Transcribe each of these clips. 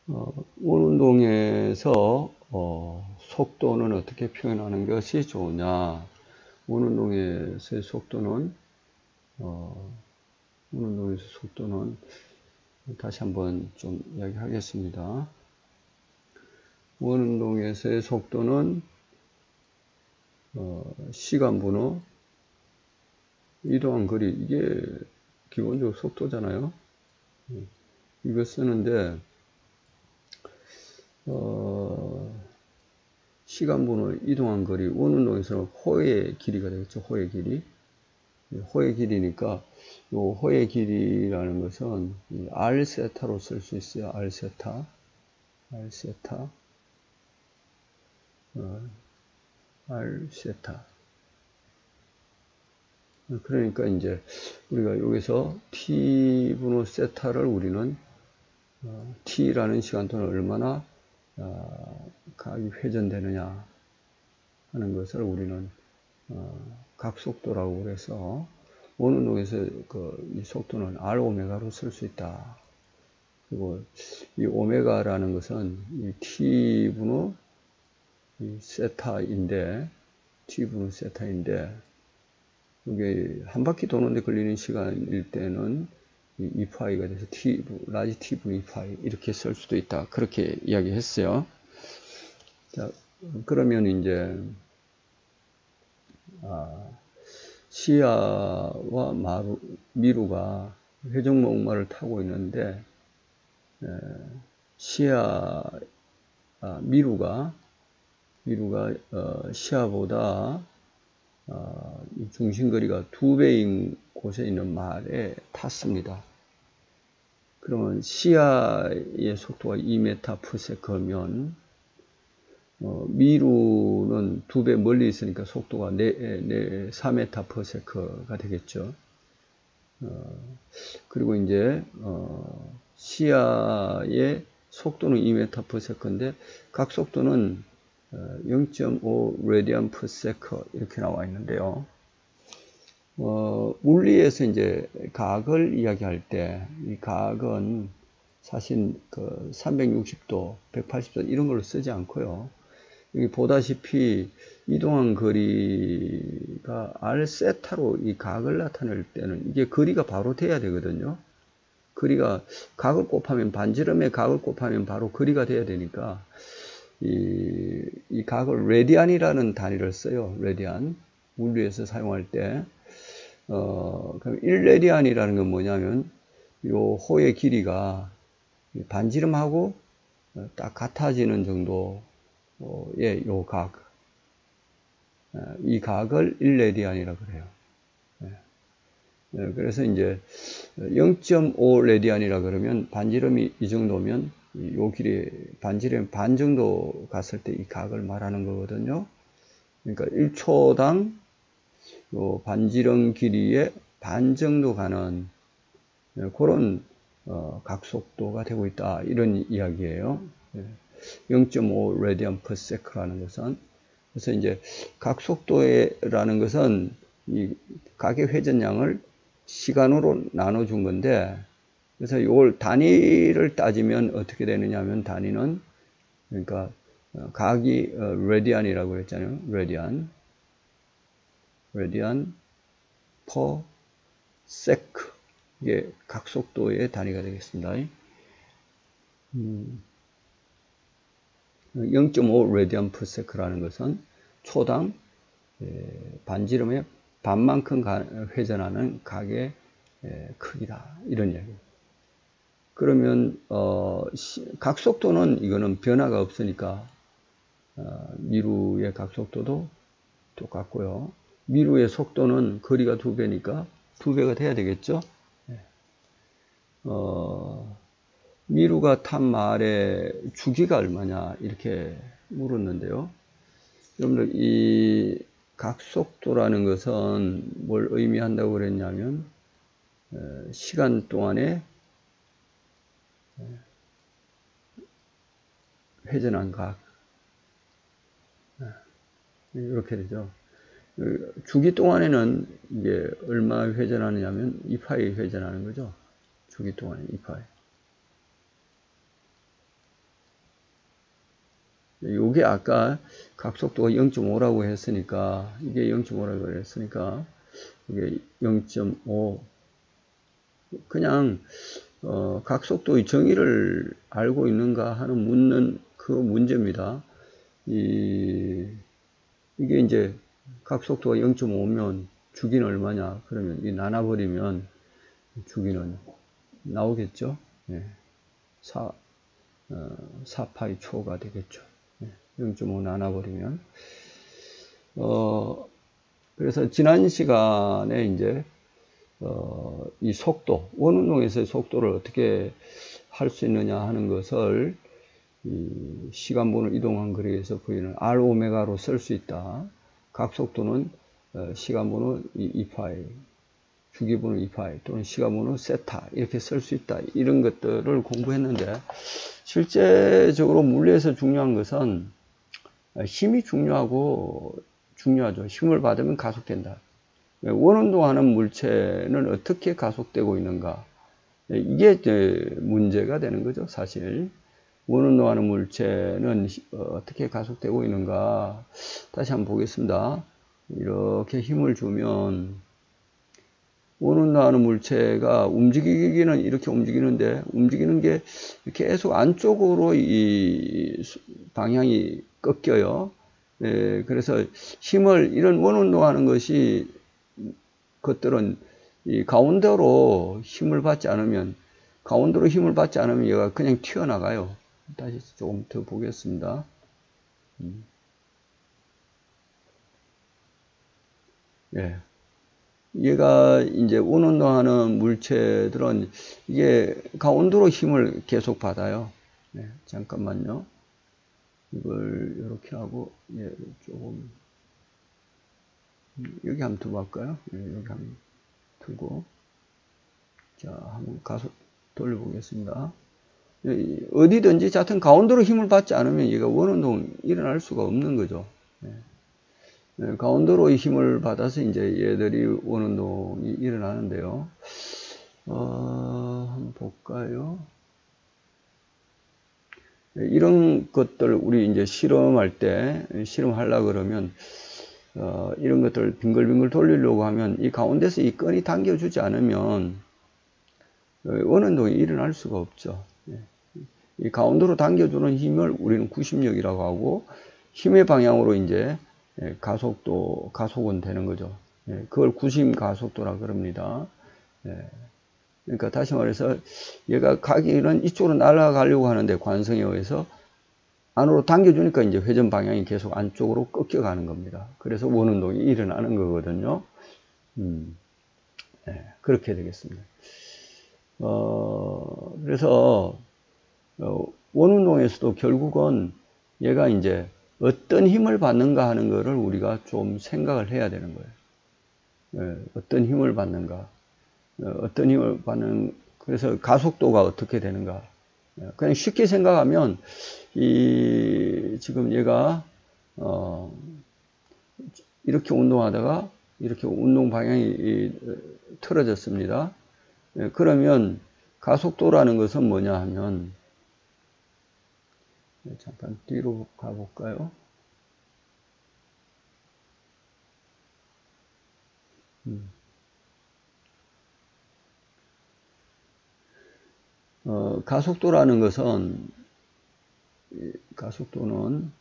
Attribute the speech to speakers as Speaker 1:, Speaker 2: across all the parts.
Speaker 1: 원운동에서 속도는 어떻게 표현하는 것이 좋으냐? 원운동에서의 속도는 원운동에서 속도는 다시 한번 좀 이야기하겠습니다. 원운동에서의 속도는 시간 분호, 이동한 거리, 이게 기본적으로 속도잖아요. 이거 쓰는데 시간 분호, 이동한 거리, 원운동에서는 호의 길이가 되겠죠. 호의 길이. 호의 길이니까 요 호의 길이라는 것은 r 세타로 쓸 수 있어요. r 세타, r 세타, r 세타. 그러니까 이제 우리가 여기서 t 분호 세타를 우리는 t라는 시간 동안 얼마나 각이 회전되느냐 하는 것을 우리는 각속도라고 그래서 원운동에서 이 속도는 r 오메가로 쓸 수 있다. 그리고 이 오메가라는 것은 이 t분의 이 세타인데, t분의 세타인데, 이게 한 바퀴 도는데 걸리는 시간일 때는 이 2파이가 돼서 라지 t분의 2파이 이렇게 쓸 수도 있다. 그렇게 이야기했어요. 자, 그러면 이제 시야와 미루가 회전목마를 타고 있는데 미루가 시야보다 중심거리가 2배인 곳에 있는 말에 탔습니다. 그러면 시야의 속도가 2m/s면 미루는 2배 멀리 있으니까 속도가 4m/s가 되겠죠. 그리고 이제 시야의 속도는 2m/s인데 각속도는 0.5 radian/s 이렇게 나와 있는데요. 물리에서 이제 각을 이야기할 때 이 각은 사실 360도, 180도 이런 걸로 쓰지 않고요. 여기 보다시피 이동한 거리가 r 세타로 이 각을 나타낼 때는 이게 거리가 바로 돼야 되거든요. 거리가 각을 곱하면 반지름의 각을 곱하면 바로 거리가 돼야 되니까 이 각을 레디안이라는 단위를 써요. 레디안. 물리에서 사용할 때 그럼 1레디안이라는 건 뭐냐면 요 호의 길이가 반지름하고 딱 같아지는 정도의 요 각, 이 각을 1레디안이라고 그래요. 그래서 이제 0.5 레디안이라 그러면 반지름이 이 정도면 요 길이 반지름 반 정도 갔을 때 이 각을 말하는 거거든요. 그러니까 1초당 요 반지름 길이의 반 정도 가는 그런 각속도가 되고 있다. 이런 이야기예요. 0.5 radian per sec라는 것은. 그래서 이제 각속도라는 것은 이 각의 회전량을 시간으로 나눠준 건데, 그래서 이걸 단위를 따지면 어떻게 되느냐 하면 단위는, 그러니까 각이 radian이라고 했잖아요. radian per sec. 이게 각속도의 단위가 되겠습니다. 0.5 radian per sec라는 것은 초당 반지름의 반만큼 회전하는 각의 크기다. 이런 이야기입니다. 그러면 각속도는 이거는 변화가 없으니까 미루의 각속도도 똑같고요. 미루의 속도는 거리가 2배니까 2배가 돼야 되겠죠. 미루가 탄 말의 주기가 얼마냐 이렇게 물었는데요. 여러분들 이 각속도라는 것은 뭘 의미한다고 그랬냐면 시간 동안에 회전한 각 이렇게 되죠. 주기 동안에는 이게 얼마 회전하느냐면 2파이 회전하는 거죠. 주기 동안에 2파이. 요게 아까 각속도가 0.5라고 했으니까, 이게 0.5라고 했으니까, 이게 0.5. 그냥, 각속도의 정의를 알고 있는가 하는 묻는 그 문제입니다. 이게 이제 각속도가 0.5면 주기는 얼마냐? 그러면 이 나눠버리면 주기는 나오겠죠? 예. 4파이 초가 되겠죠. 0.5 나눠버리면. 그래서 지난 시간에 이제, 이 속도, 원운동에서의 속도를 어떻게 할 수 있느냐 하는 것을 이 시간분을 이동한 거리에서 보이는 R 오메가로 쓸 수 있다. 각속도는 시간분을 2파이, 주기분을 2파이 또는 시간분을 세타 이렇게 쓸 수 있다. 이런 것들을 공부했는데 실제적으로 물리에서 중요한 것은 힘이 중요하죠. 힘을 받으면 가속된다. 원운동하는 물체는 어떻게 가속되고 있는가? 이게 이제 문제가 되는 거죠, 사실. 원운동하는 물체는 어떻게 가속되고 있는가? 다시 한번 보겠습니다. 이렇게 힘을 주면 원운동하는 물체가 움직이기는 이렇게 움직이는데 움직이는 게 계속 안쪽으로 이 방향이 꺾여요. 네, 그래서 힘을 이런 원운동하는 것들은 이 가운데로 힘을 받지 않으면 얘가 그냥 튀어나가요. 다시 조금 더 보겠습니다. 예. 얘가 이제 원운동하는 물체들은 이게 가운데로 힘을 계속 받아요. 네, 잠깐만요. 이걸 이렇게 하고, 예, 조금, 여기 한번 두고 할까요? 예, 여기 한번 두고. 자, 한번 가서 돌려보겠습니다. 어디든지 하여튼 가운데로 힘을 받지 않으면 얘가 원운동이 일어날 수가 없는 거죠. 네, 가운데로 힘을 받아서 이제 얘들이 원운동이 일어나는데요. 한번 볼까요? 이런 것들 우리 이제 실험하려고 그러면 이런 것들 빙글빙글 돌리려고 하면 이 가운데서 이 끈이 당겨주지 않으면 원운동이 일어날 수가 없죠. 이 가운데로 당겨주는 힘을 우리는 구심력이라고 하고 힘의 방향으로 이제 가속은 되는 거죠. 그걸 구심 가속도라 그럽니다. 그러니까 다시 말해서 얘가 가기는 이쪽으로 날아가려고 하는데 관성에 의해서 안으로 당겨주니까 이제 회전 방향이 계속 안쪽으로 꺾여가는 겁니다. 그래서 원운동이 일어나는 거거든요. 그렇게 되겠습니다. 그래서 원운동에서도 결국은 얘가 이제 어떤 힘을 받는가 하는 거를 우리가 좀 생각을 해야 되는 거예요. 어떤 힘을 받는가. 그래서 가속도가 어떻게 되는가. 그냥 쉽게 생각하면, 지금 얘가, 이렇게 운동하다가, 이렇게 운동 방향이 틀어졌습니다. 그러면 가속도라는 것은 뭐냐 하면, 잠깐 뒤로 가볼까요? 가속도라는 것은, 가속도는,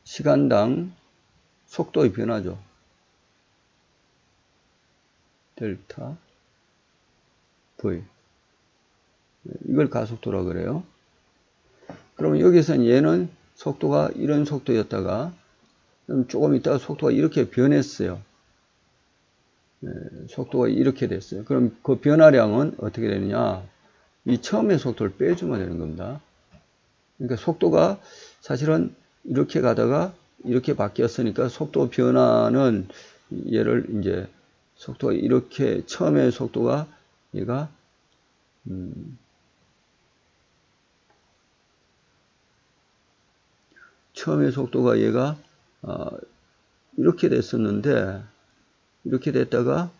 Speaker 1: 시간당 속도의 변화죠. 델타 V. 이걸 가속도라고 그래요. 그러면 여기서는 얘는 속도가 이런 속도였다가 조금 있다가 속도가 이렇게 변했어요. 속도가 이렇게 됐어요. 그럼 그 변화량은 어떻게 되느냐? 이 처음의 속도를 빼주면 되는 겁니다. 그러니까 속도가 사실은 이렇게 가다가 이렇게 바뀌었으니까 속도 변화는 얘를 이제 속도가 이렇게 처음의 속도가 얘가 처음의 속도가 얘가 이렇게 됐었는데 이렇게 됐다가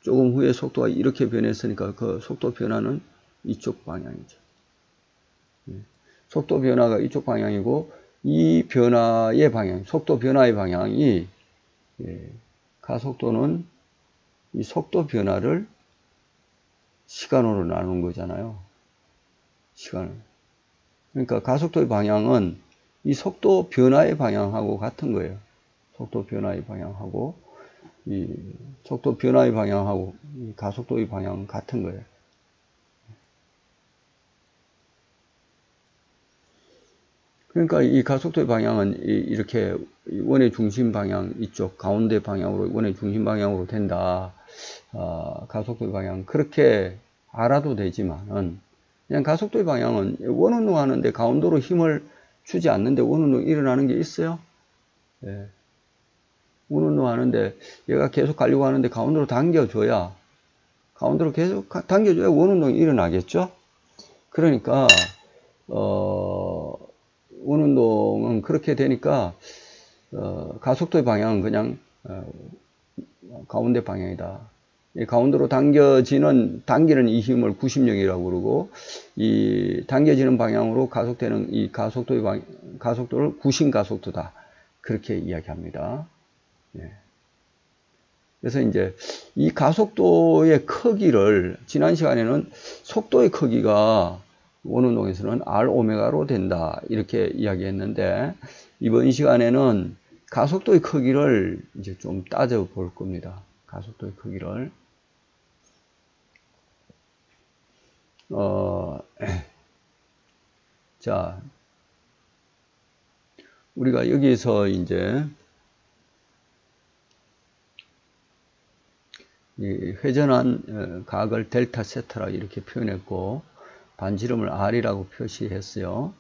Speaker 1: 조금 후에 속도가 이렇게 변했으니까 그 속도 변화는 이쪽 방향이죠. 속도 변화가 이쪽 방향이고, 이 변화의 방향, 속도 변화의 방향이, 가속도는 이 속도 변화를 시간으로 나누는 거잖아요. 시간을. 그러니까 가속도의 방향은 이 속도 변화의 방향하고 같은 거예요. 속도 변화의 방향하고, 이 속도 변화의 방향하고 이 가속도의 방향은 같은 거예요. 그러니까 이 가속도의 방향은 이렇게 원의 중심 방향, 이쪽 가운데 방향으로, 원의 중심 방향으로 된다. 가속도의 방향 그렇게 알아도 되지만은, 그냥 가속도의 방향은 원운동 하는데 가운데로 힘을 주지 않는데 원운동이 일어나는 게 있어요? 예. 원운동 하는데 얘가 계속 가려고 하는데 가운데로 당겨줘야, 가운데로 계속 당겨줘야 원운동이 일어나겠죠? 그러니까 원운동은 그렇게 되니까 가속도의 방향은 그냥 가운데 방향이다. 이 가운데로 당기는 이 힘을 구심력이라고 그러고, 이 당겨지는 방향으로 가속되는 이 가속도를 구심 가속도다. 그렇게 이야기합니다. 예. 그래서 이제 이 가속도의 크기를, 지난 시간에는 속도의 크기가 원운동에서는 R 오메가로 된다. 이렇게 이야기했는데, 이번 시간에는 가속도의 크기를 이제 좀 따져볼 겁니다. 가속도의 크기를. 자, 우리가 여기서 이제 이 회전한 각을 델타 세타라 이렇게 표현했고, 반지름을 R이라고 표시했어요.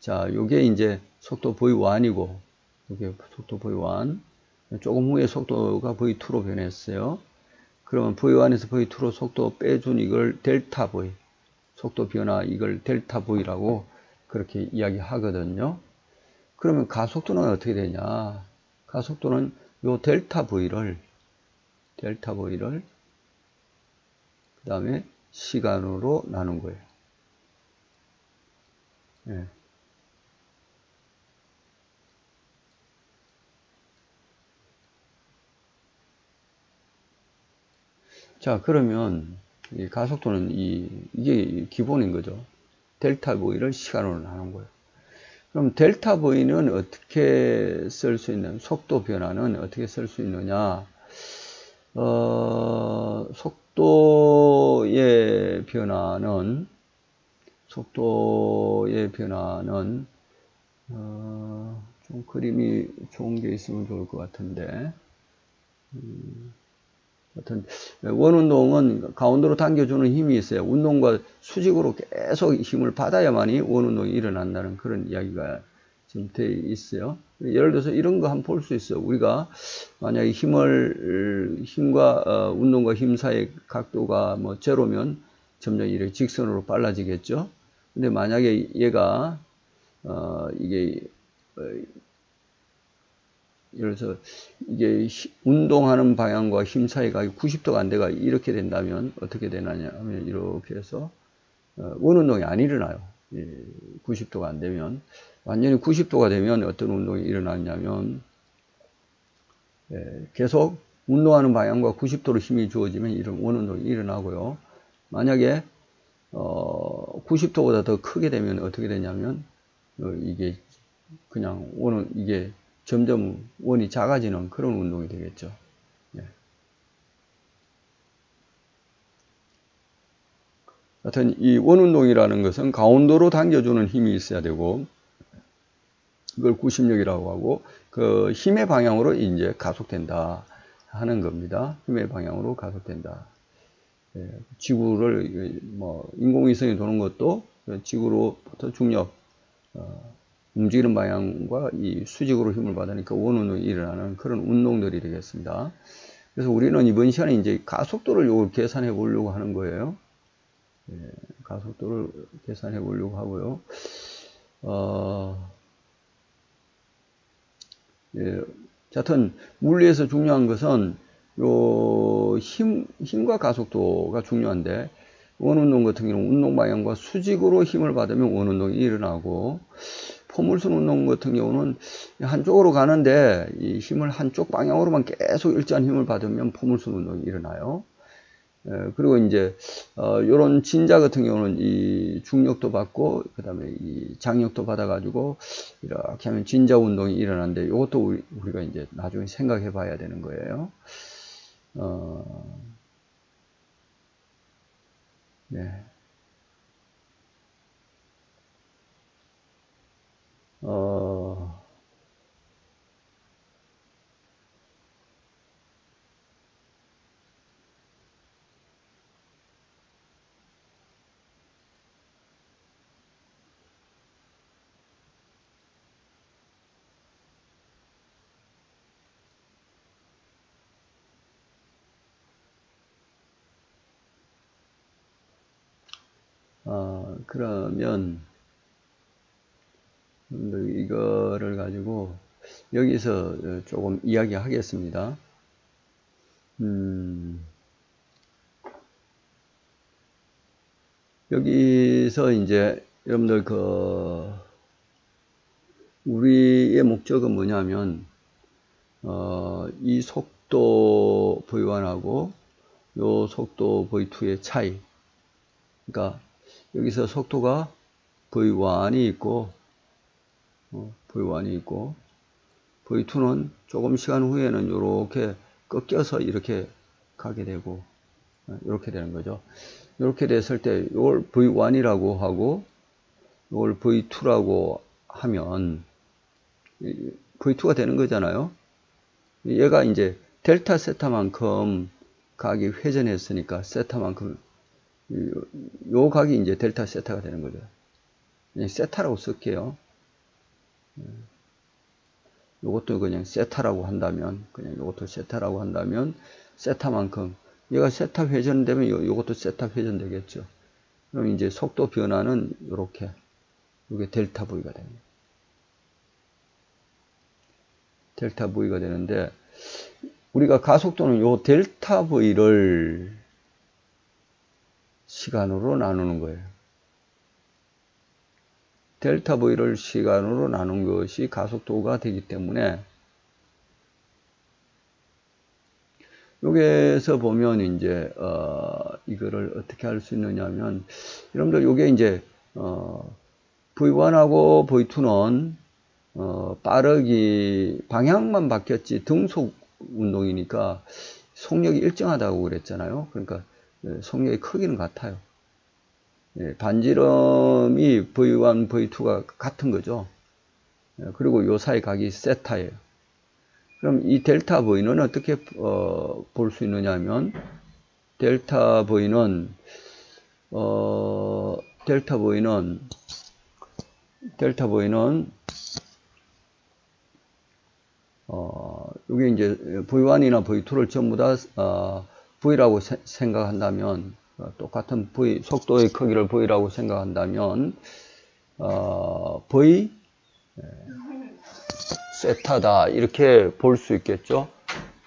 Speaker 1: 자, 요게 이제 속도 V1이고, 요게 속도 V1. 조금 후에 속도가 V2로 변했어요. 그러면 V1에서 V2로 속도 빼준 이걸 델타 V, 속도 변화 이걸 델타 V라고 그렇게 이야기하거든요. 그러면 가속도는 어떻게 되냐? 가속도는 요 델타 V를 그 다음에 시간으로 나눈 거예요. 예. 자, 그러면 이 가속도는 이게 기본인 거죠. 델타 V를 시간으로 나눈 거예요. 그럼 델타 V는 어떻게 쓸 수 있는, 속도 변화는 어떻게 쓸 수 있느냐? 속도의 변화는 좀 그림이 좋은 게 있으면 좋을 것 같은데, 하여튼 원운동은 가운데로 당겨주는 힘이 있어요. 운동과 수직으로 계속 힘을 받아야만이 원운동이 일어난다는 그런 이야기가 지금 되어 있어요. 예를 들어서 이런 거 한번 볼 수 있어요. 우리가 만약에 힘과 운동과 힘 사이의 각도가 뭐 제로면 점점 이렇게 직선으로 빨라지겠죠. 근데 만약에 얘가 이게 예를 들어서 이게 운동하는 방향과 힘 사이가 90도가 안 돼가 이렇게 된다면 어떻게 되느냐 하면 이렇게 해서 원운동이 안 일어나요. 90도가 안 되면. 완전히 90도가 되면 어떤 운동이 일어나냐면 계속 운동하는 방향과 90도로 힘이 주어지면 이런 원운동이 일어나고요. 만약에 90도보다 더 크게 되면 어떻게 되냐면 이게 그냥 이게 점점 원이 작아지는 그런 운동이 되겠죠. 예. 하여튼 이 원운동이라는 것은 가운데로 당겨주는 힘이 있어야 되고, 그걸 구심력이라고 하고, 그 힘의 방향으로 이제 가속된다 하는 겁니다. 힘의 방향으로 가속된다. 예. 지구를 뭐 인공위성이 도는 것도 지구로부터 중력, 움직이는 방향과 이 수직으로 힘을 받으니까 원운동이 일어나는 그런 운동들이 되겠습니다. 그래서 우리는 이번 시간에 이제 가속도를 요걸 계산해 보려고 하는 거예요. 예, 가속도를 계산해 보려고 하고요. 예, 하여튼 물리에서 중요한 것은 요 힘과 가속도가 중요한데, 원운동 같은 경우는 운동 방향과 수직으로 힘을 받으면 원운동이 일어나고, 포물선 운동 같은 경우는 한쪽으로 가는데 이 힘을 한쪽 방향으로만 계속 일정한 힘을 받으면 포물선 운동이 일어나요. 그리고 이제 요런 진자 같은 경우는 이 중력도 받고 그다음에 이 장력도 받아 가지고 이렇게 하면 진자 운동이 일어나는데, 이것도 우리가 이제 나중에 생각해 봐야 되는 거예요. 네. 그러면 이거를 가지고 여기서 조금 이야기하겠습니다. 여기서 이제 여러분들 우리의 목적은 뭐냐면 이 속도 V1하고 요 속도 V2의 차이. 그러니까 여기서 속도가 V1이 있고 V1이 있고 V2는 조금 시간 후에는 이렇게 꺾여서 이렇게 가게 되고 이렇게 되는 거죠. 이렇게 됐을 때 이걸 V1이라고 하고 이걸 V2라고 하면 V2가 되는 거잖아요. 얘가 이제 델타 세타만큼 각이 회전했으니까 세타만큼 요 각이 이제 델타 세타가 되는 거죠. 그냥 세타라고 쓸게요. 요것도 그냥 세타라고 한다면, 세타만큼, 얘가 세타 회전되면 요것도 세타 회전되겠죠. 그럼 이제 속도 변화는 요렇게, 요게 델타 V가 됩니다. 델타 V가 되는데, 우리가 가속도는 요 델타 V를 시간으로 나누는 거예요. 델타 V를 시간으로 나눈 것이 가속도가 되기 때문에, 여기에서 보면 이제 이거를 어떻게 할 수 있느냐면, 여러분들 요게 이제 V1하고 V2는 빠르기 방향만 바뀌었지 등속 운동이니까 속력이 일정하다고 그랬잖아요. 그러니까 속력의 크기는 같아요. 반지름이 V1, V2가 같은 거죠. 그리고 요 사이 각이 세타예요. 그럼 이 델타 V는 어떻게 볼 수 있느냐 하면, 델타 V는 여기 이제 V1이나 V2를 전부 다 V라고 생각한다면, 똑같은 V, 속도의 크기를 V라고 생각한다면, V 세타다 이렇게 볼 수 있겠죠.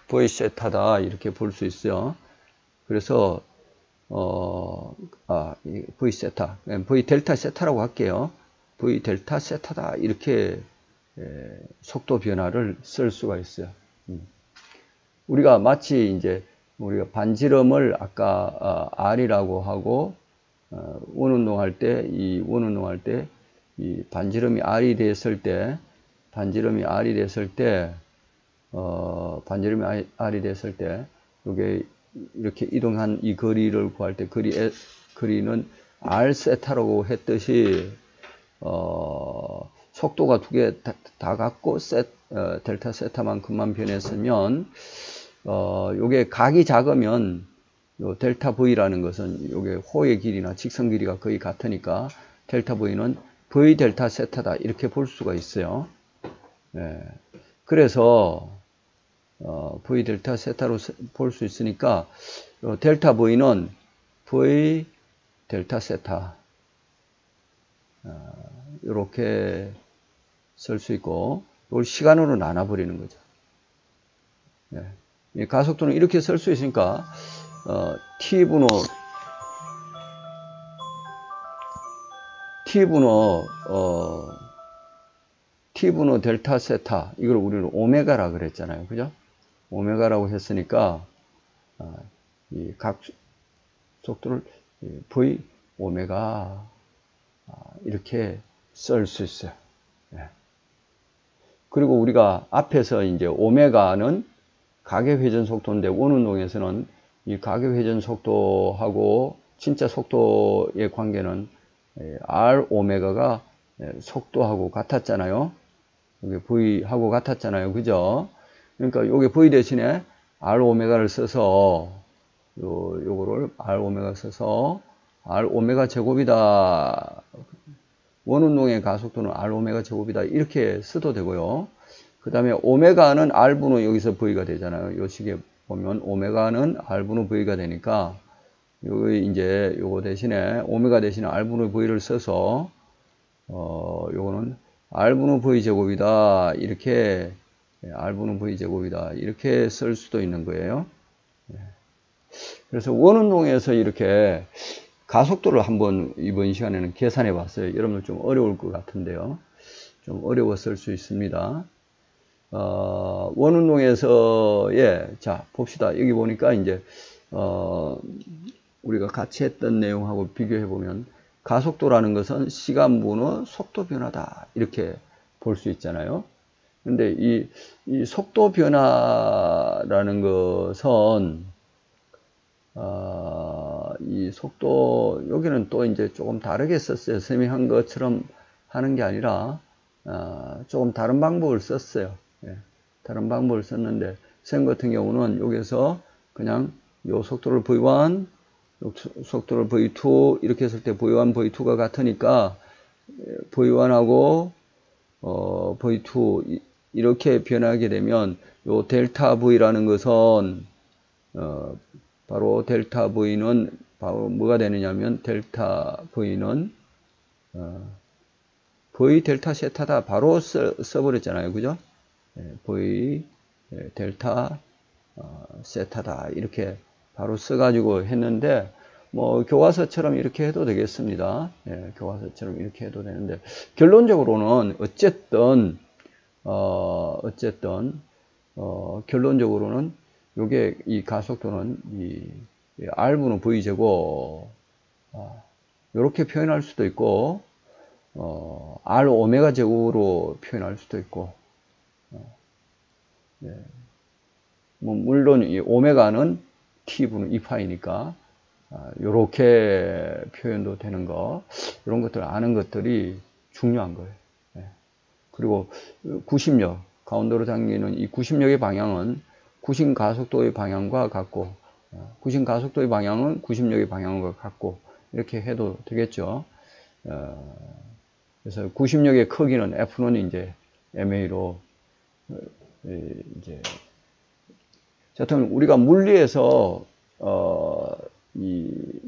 Speaker 1: V 세타다 이렇게 볼 수 있어요. 그래서 V 세타, V 델타 세타라고 할게요. V 델타 세타다 이렇게 속도 변화를 쓸 수가 있어요. 우리가 마치 이제 우리가 반지름을 아까 R이라고 하고 원운동할 때 이 반지름이 R이 됐을 때 이게 이렇게 이동한 이 거리를 구할 때 거리는 R 세타라고 했듯이 속도가 두 개 다 같고 델타 세타만큼만 변했으면 요게 각이 작으면 요 델타 V라는 것은 요게 호의 길이나 직선 길이가 거의 같으니까 델타 V는 V 델타 세타다 이렇게 볼 수가 있어요. 그래서 V 델타 세타로 볼 수 있으니까 델타 V는 V 델타 세타 이렇게 쓸 수 있고, 이걸 시간으로 나눠버리는 거죠. 가속도는 이렇게 쓸 수 있으니까 T분호 T분의 델타 세타, 이걸 우리는 오메가라 그랬잖아요. 그죠? 오메가라고 했으니까, 이 각 속도를 V 오메가, 이렇게 쓸 수 있어요. 예. 그리고 우리가 앞에서 이제 오메가는 가격 회전 속도인데, 원운동에서는 이 가격 회전 속도하고 진짜 속도의 관계는 R 오메가가 속도하고 같았잖아요. 여기 V하고 같았잖아요. 그죠? 그러니까 요게 V 대신에 R 오메가를 써서 요거를 R 오메가 써서 R 오메가 제곱이다. 원운동의 가속도는 R 오메가 제곱이다. 이렇게 써도 되고요. 그 다음에 오메가는 R분의 여기서 V가 되잖아요. 요 식에 보면 오메가는 R분의 V가 되니까 여기 이제 요거 대신에 오메가 대신에 R분의 V를 써서 요거는 R분의 V 제곱이다. 이렇게 R분의 V 제곱이다. 이렇게 쓸 수도 있는 거예요. 그래서 원운동에서 이렇게 가속도를 한번 이번 시간에는 계산해 봤어요. 여러분들 좀 어려울 것 같은데요. 좀 어려웠을 수 있습니다. 원운동에서의, 자, 봅시다. 여기 보니까 이제, 우리가 같이 했던 내용하고 비교해 보면 가속도라는 것은 시간분의 속도 변화다. 이렇게 볼 수 있잖아요. 근데 이 속도 변화라는 것은, 이 속도, 여기는 또 이제 조금 다르게 썼어요. 설명한 것처럼 하는 게 아니라, 조금 다른 방법을 썼어요. 예, 다른 방법을 썼는데, 쌤 같은 경우는 여기서 그냥 요 속도를 V1, 요 속도를 V2, 이렇게 했을 때 V1, V2가 같으니까, V1하고, V2, 이렇게 변하게 되면, 요 델타 V라는 것은, 바로 델타 V는 바로 뭐가 되느냐면 델타 V는 V 델타 세타다 바로 써버렸잖아요. 그죠? V 델타 세타다 이렇게 바로 써가지고 했는데 뭐 교과서처럼 이렇게 해도 되겠습니다. 교과서처럼 이렇게 해도 되는데 결론적으로는 어쨌든 결론적으로는 요게 이 가속도는 이 R분의 V 제곱 요렇게 표현할 수도 있고 R 오메가 제곱으로 표현할 수도 있고 뭐 물론 이 오메가는 T분의 2파이니까 요렇게 표현도 되는 거 이런 것들 아는 것들이 중요한 거예요. 그리고 구심력 가운데로 당기는 이 구심력의 방향은 구심 가속도의 방향과 같고 구심 가속도의 방향은 구심력의 방향과 같고 이렇게 해도 되겠죠. 그래서 구심력의 크기는 F는 이제 MA로 이제 하여튼 우리가 물리에서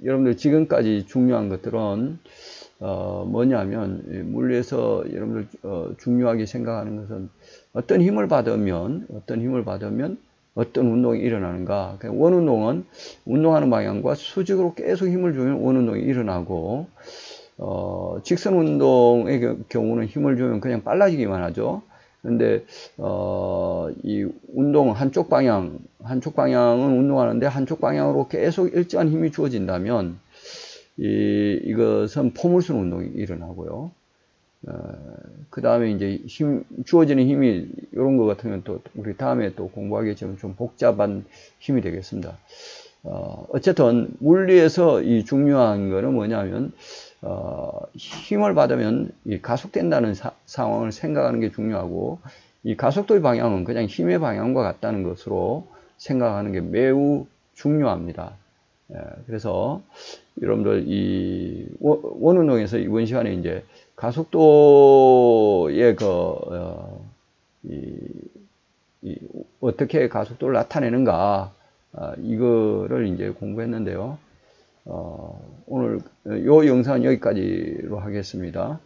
Speaker 1: 여러분들 지금까지 중요한 것들은 뭐냐면 물리에서 여러분들 중요하게 생각하는 것은 어떤 힘을 받으면 어떤 운동이 일어나는가. 원운동은 운동하는 방향과 수직으로 계속 힘을 주면 원운동이 일어나고 직선 운동의 경우는 힘을 주면 그냥 빨라지기만 하죠. 근데 이 운동 한쪽 방향은 운동하는데 한쪽 방향으로 계속 일정한 힘이 주어진다면 이것은 포물선 운동이 일어나고요. 그 다음에 이제 주어지는 힘이 이런 것 같으면 또 우리 다음에 또 공부하겠지만 좀 복잡한 힘이 되겠습니다. 어쨌든 물리에서 이 중요한 거는 뭐냐면 힘을 받으면 이 가속된다는 상황을 생각하는 게 중요하고 이 가속도의 방향은 그냥 힘의 방향과 같다는 것으로 생각하는 게 매우 중요합니다. 그래서 여러분들 이 원운동에서 이번 시간에 이제 가속도의 어떻게 가속도를 나타내는가 이거를 이제 공부했는데요. 오늘 요 영상은 여기까지로 하겠습니다.